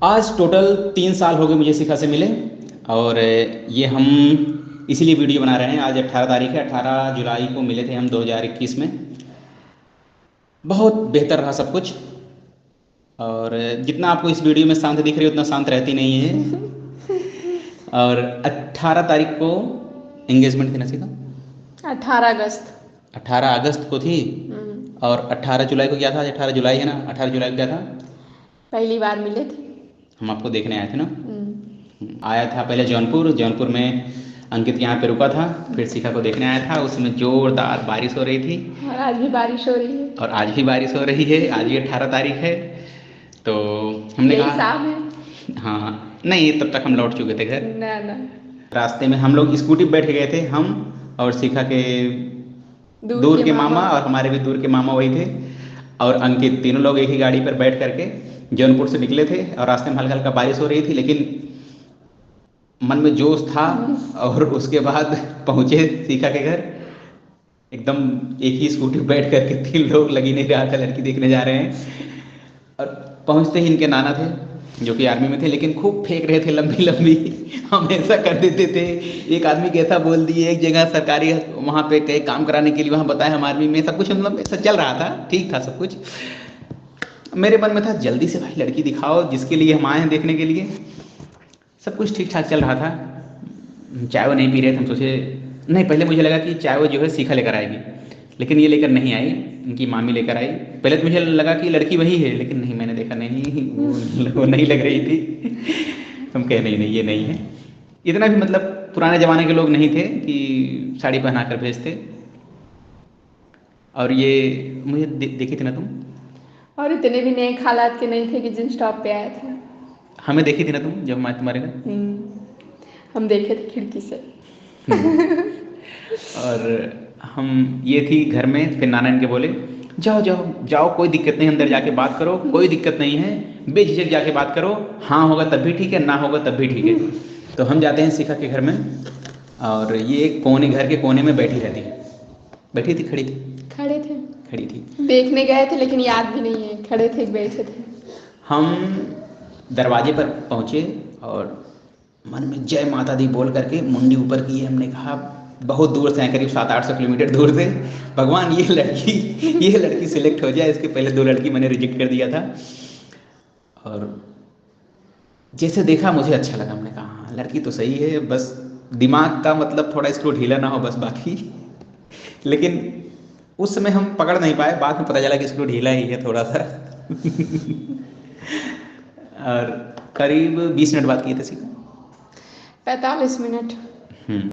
आज टोटल 3 साल हो गए मुझे शिखा से मिले। और ये हम इसीलिए वीडियो बना रहे हैं। आज 18 तारीख है, 18 जुलाई को मिले थे हम 2021 में। बहुत बेहतर रहा सब कुछ। और जितना आपको इस वीडियो में शांत दिख रही है उतना शांत रहती नहीं है। और 18 तारीख को एंगेजमेंट थी ना शिखा? 18 अगस्त। 18 अगस्त को थी। और 18 जुलाई को क्या था? आज 18 जुलाई है ना, 18 जुलाई को क्या था? पहली बार मिले थे। हम आपको देखने आए थे ना। आया था पहले जौनपुर में अंकित यहाँ पे रुका था, फिर शिखा को देखने आया था। उसमें जोरदार बारिश हो रही थी और आज भी बारिश हो रही है। और आज भी बारिश हो रही है। आज भी 18 तारीख है। तो हमने यही कहा शाम है। हाँ, नहीं तब तक हम लौट चुके थे घर। ना ना, रास्ते में हम लोग स्कूटी पर बैठ गए थे, हम और शिखा के दूर के मामा और हमारे भी दूर के मामा वही थे। और अंकित, तीनों लोग एक ही गाड़ी पर बैठ करके जौनपुर से निकले थे। और रास्ते में हल्का हल्का बारिश हो रही थी, लेकिन मन में जोश था। और उसके बाद पहुंचे शिखा के घर। एकदम एक ही स्कूटी पर बैठ करके 3 लोग, लगी नहीं रहा था लड़की देखने जा रहे हैं। और पहुंचते ही इनके नाना थे जो कि आर्मी में थे, लेकिन खूब फेंक रहे थे लंबी लंबी। हम ऐसा कर देते थे, एक आदमी कैसा बोल दिए एक जगह सरकारी वहाँ पे कहीं काम कराने के लिए, वहाँ बताया हम आर्मी में। सब कुछ मतलब ऐसा चल रहा था, ठीक था सब कुछ। मेरे मन में था जल्दी से भाई लड़की दिखाओ जिसके लिए हम आए हैं देखने के लिए। सब कुछ ठीक ठाक चल रहा था। चाय वो नहीं पी रहे थे, हम सोचे नहीं, पहले मुझे लगा कि चाय वो जो है शिखा लेकर आएगी, लेकिन ये लेकर नहीं आई, इनकी मामी लेकर आई। पहले तो मुझे लगा कि लड़की वही है, लेकिन नहीं, मैंने देखा नहीं, वो नहीं लग रही थी। हम कहे नहीं नहीं ये नहीं है। इतना भी मतलब पुराने ज़माने के लोग नहीं थे कि साड़ी पहना कर भेजते। और ये मुझे देखी थी ना तुम? और इतने भी नेक हालात के नहीं थे कि जिन स्टॉप पे आए थे। हमें देखी थी ना तुम जब हम आए तुम्हारे घर? हम देखे थे खिड़की से। और हम ये थी घर में, फिर नाना इनके बोले जाओ जाओ जाओ, कोई दिक्कत नहीं, अंदर जाके बात करो, कोई दिक्कत नहीं है, बेझिझक जाके बात करो, हाँ होगा तब भी ठीक है, ना होगा तब भी ठीक है। तो हम जाते हैं शिखा के घर में। और ये एक कोने, घर के कोने में बैठी रहती है। बैठी थी, खड़ी थी? खड़े थे। खड़ी थी। देखने गए थे लेकिन याद भी नहीं है खड़े थे कि बैठे थे। हम दरवाजे पर पहुँचे और मन में जय माता दी बोल करके मुंडी ऊपर की। हमने कहा बहुत दूर से हैं, करीब 700-800 किलोमीटर दूर से, भगवान ये लड़की सिलेक्ट हो जाए। इसके पहले 2 लड़की मैंने रिजेक्ट कर दिया था। और जैसे देखा मुझे अच्छा लगा। हमने कहा हाँ लड़की तो सही है, बस दिमाग का मतलब थोड़ा स्क्रू ढीला ना हो बस, बाकी। लेकिन उस समय हम पकड़ नहीं पाए, बाद में पता चला कि स्क्रू ढीला ही है थोड़ा सा। और करीब 20 मिनट बात किए थे सीखा। 45 मिनट।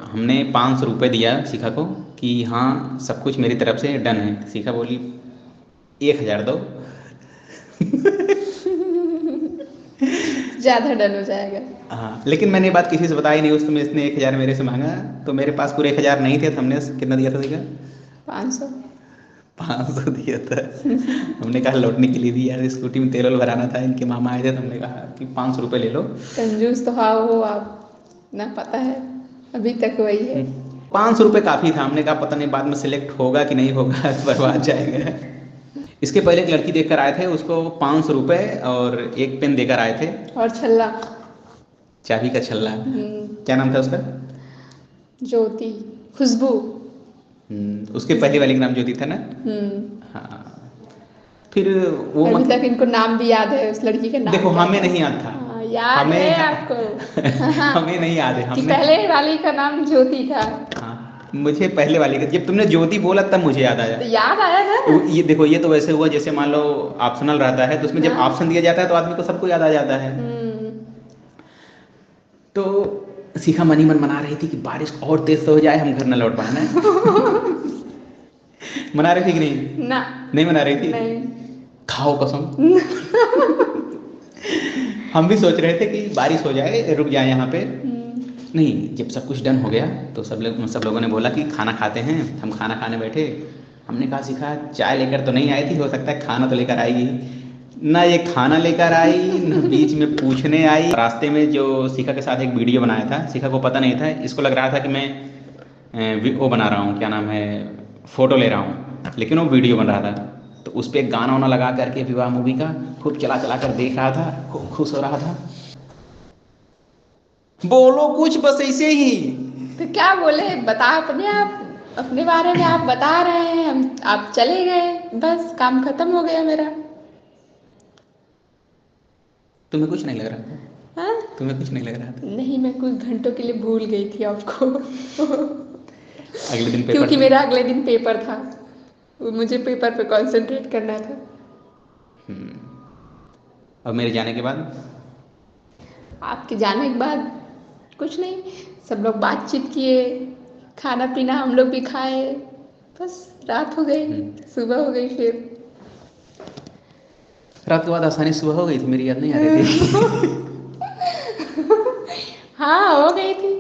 हमने 500 रुपये दिया शिखा को कि हाँ सब कुछ मेरी तरफ से डन है। शिखा बोली 1000 दो। ज़्यादा डन हो जाएगा। हाँ, लेकिन मैंने ये बात किसी से बताई नहीं। उस समय इसने 1000 मेरे से मांगा, तो मेरे पास पूरे 1000 नहीं थे, तो हमने कितना दिया था शिखा? 500। 500 दिया था। हमने कहा लौटने के लिए भी यार स्कूटी में तेल वल भराना था, इनके मामा आए थे, तो हमने कहा कि 500 रुपये ले लो। कंजूस तो हाँ हो आप, ना पता है अभी तक वही है। 500 रुपये काफ़ी था। हमने कहा पता नहीं बाद में सिलेक्ट होगा कि नहीं होगा, बर्बाद जाएगा। इसके पहले एक लड़की देखकर आए थे, उसको 500 रुपये और एक पेन देकर आए थे। और छल्ला, चाबी का छल्ला। क्या नाम था उसका? ज्योति, खुशबू। उसके पहले वाले का नाम ज्योति था ना? हाँ। फिर वो अभी तक इनको नाम भी याद है उस लड़की का नाम। देखो हमें नहीं याद था। याद हमें है आपको? हमें नहीं याद है। कि हमने पहले वाली का नाम ज्योति था। हाँ, मुझे पहले वाले का, जब तुमने ज्योति बोला तब मुझे याद आया। तो याद आया ना? ये देखो, ये तो वैसे हुआ जैसे मान लो ऑप्शनल रहता है, तो उसमें जब ऑप्शन दिया जाता है तो आदमी को सब कुछ याद आ जाता है। तो शिखा मनी मन मना रही थी कि बारिश और तेज से हो जाए, हम घर न लौट पाए ना। मना रही थी कि नहीं? ना, नहीं मना रही थी। नहीं। खाओ कसम। हम भी सोच रहे थे कि बारिश हो जाए, रुक जाए यहाँ पे। नहीं, जब सब कुछ डन हो गया तो सब लोगों ने बोला कि खाना खाते हैं। हम खाना खाने बैठे। हमने कहा शिखा चाय लेकर तो नहीं आई थी, हो सकता है खाना तो लेकर आएगी। ना ये खाना लेकर आई, ना बीच में पूछने आई। रास्ते में जो शिखा के साथ एक वीडियो बनाया था, शिखा को पता नहीं था, इसको लग रहा था कि मैं वो बना रहा हूँ, क्या नाम है, फ़ोटो ले रहा हूँ, लेकिन वो वीडियो बन रहा था। तो उस पर गाना वाना लगा करके विवाह मूवी का खूब चला चला कर देख रहा था, खूब खुश हो रहा था। बोलो कुछ, बस ऐसे ही। तो क्या बोले, बता अपने आप, अपने बारे में आप बता रहे हैं, हम आप चले गए, बस काम खत्म हो गया मेरा। तुम्हें कुछ नहीं लग रहा था? हाँ? तुम्हें कुछ नहीं लग रहा था? नहीं, मैं कुछ घंटों के लिए भूल गई थी आपको। अगले दिन पेपर क्योंकि था। मेरा अगले दिन पेपर था, मुझे पेपर पे कंसंट्रेट करना था। अब मेरे जाने के बाद? आपके जाने के बाद कुछ नहीं, सब लोग बातचीत किए, खाना पीना हम लोग भी खाए, बस रात हो गई, सुबह हो गई फिर। रात के बाद आसानी सुबह हो गई थी, मेरी याद नहीं आ रही थी। हाँ, हो गई थी।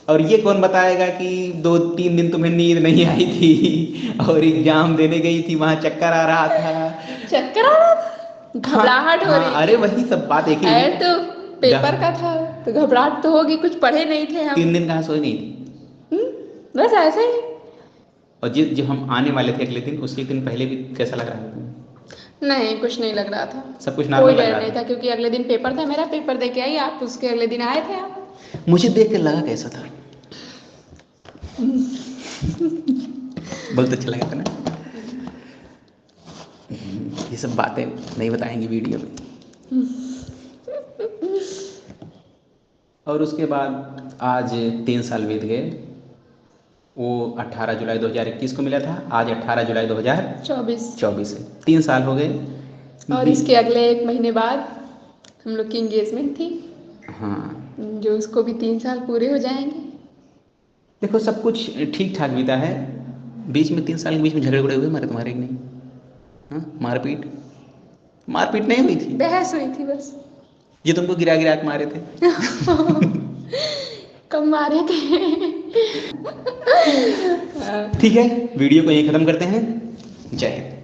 और ये कौन बताएगा कि 2-3 दिन तुम्हें नींद नहीं आई थी और एग्जाम देने गई थी, वहां चक्कर आ रहा था। चक्कर आ रहा था, घबराहट हो हाँ, रही अरे थी। वही सब बात एक ही अरे हुई। तो पेपर का था तो घबराहट तो होगी, कुछ पढ़े नहीं थे हम। 3 दिन कहाँ सोई नहीं थी। बस ऐसे ही। और जब हम आने वाले थे अगले दिन, उसके दिन पहले भी कैसा लग रहा था तुम्हें? नहीं, कुछ नहीं लग रहा था, सब कुछ कोई नॉर्मल लग डर रहा नहीं था, क्योंकि अगले दिन पेपर था मेरा, पेपर दे के आई, आप उसके अगले दिन आए थे आप। मुझे देख के लगा कैसा था? बहुत अच्छा लगा था ना? ये सब बातें नहीं बताएंगे वीडियो में। और उसके बाद आज 3 साल बीत गए। वो 18 जुलाई 2021 को मिला था, आज 18 जुलाई 2024 है। 3 साल हो गए। और इसके अगले 1 महीने बाद हम लोग की इंगेजमेंट थी। हाँ, जो उसको भी 3 साल पूरे हो जाएंगे। देखो सब कुछ ठीक ठाक बीता है। बीच में 3 साल के बीच में झगड़े उगड़े हुए हमारे तुम्हारे कि नहीं? हाँ, मारपीट मारपीट नहीं हुई थी? बहस हुई थी बस। जो तुमको गिरा गिरा के मारे थे। कब मारे थे? ठीक है, वीडियो को यहीं खत्म करते हैं। जय हिंद।